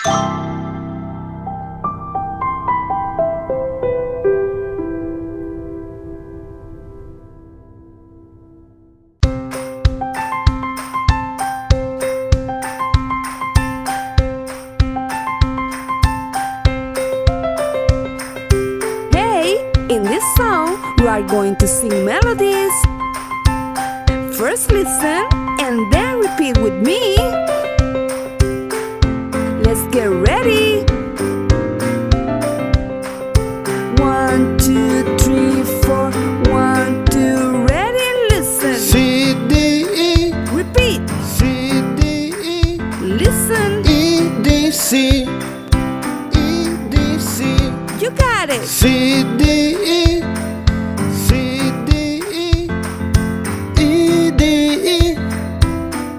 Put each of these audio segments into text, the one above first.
In this song, we are going to sing melodies. First listen and then repeat with me. Let's get ready. 1, 2, 3, 4. 1, 2, ready, listen. C, D, E. Repeat. C, D, E. Listen. E, D, C. E, D, C. You got it. C, D, E. C, D, E. E, D, E.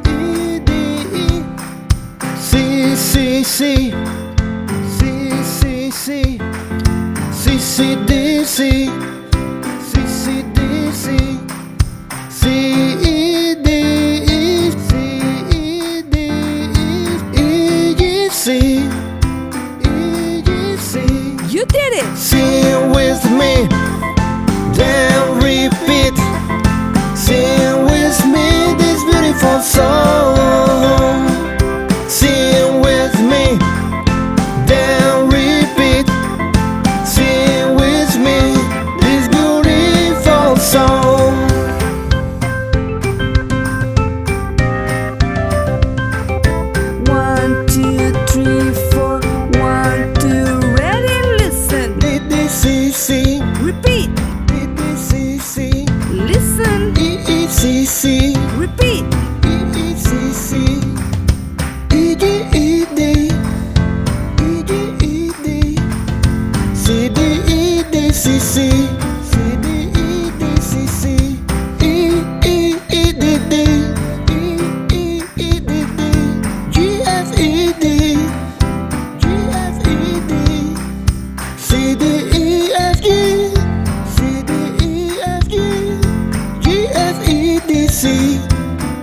E, D, E. C, C, C. C, C, C. C, C, D, C. C, C, D, C. C, E, D, E. C, E, D, E. E, G, C. E, G, C. You did it. Sing with me, then repeat. Sing with me this beautiful song. Sing with me, then repeat. Sing with me this beautiful song. One, two, three, 4. 1, 2, ready, listen. D, D, C, C. Repeat. D, D, C, C. Listen. E, E, C, C. Repeat. E, E, C, C. E, D, E, D. E, D, E, D. C, D, E, D, C, C. C, D, E, D, C, C. E, E, E, D, D. E, E, E, D, D. G, F, E, D. G, F, E, D. C, D, E, F, G. C, D, E, F, G. G, F, E, D, C.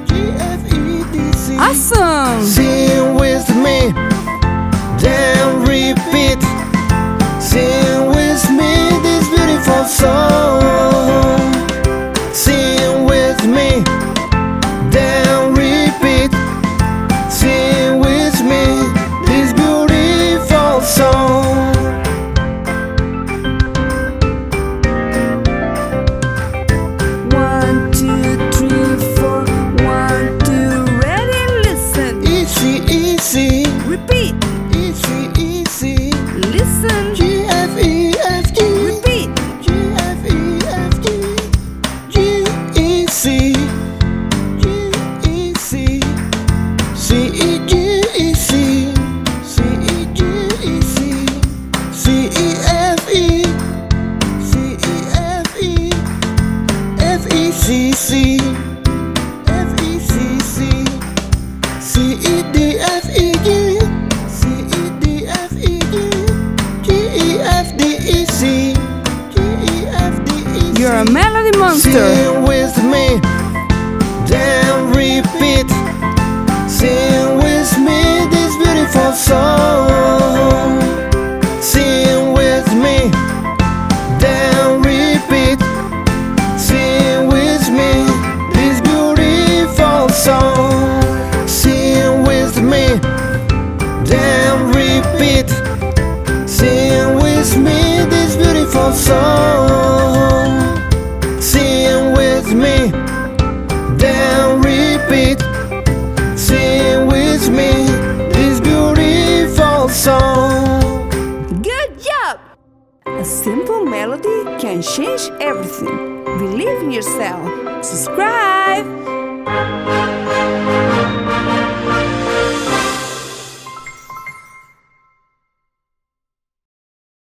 G, F, E, D, C. Awesome. Sing with me, then repeat. Sing with me this beautiful song. Sing with me, then repeat. Sing with me this beautiful song. One, two, three, 4. 1, 2, ready, listen. Easy, easy. Repeat. Easy, easy. Listen. G, F, E, F, G. Repeat. G, F, E, F, G. G, E, C. G, E, C. C, E, G, E, C. C, E, G, E, C. C, E, F, E. C, E, F, E. F, E, C, C. F, E, C, C. C, E, D, F, E, G. C, E, D, F, E, G. G, E, F, D, E, C. G, E, F, D, E, C. You're a melody monster. Sing with me, then repeat. Sing with me this beautiful song. Sing with me, then repeat. Sing with me this beautiful song. Sing with me, then repeat. Sing with me this beautiful song. Sing with me, then repeat. Sing with me this beautiful song. Good job. A simple melody can change everything. Believe in yourself. Subscribe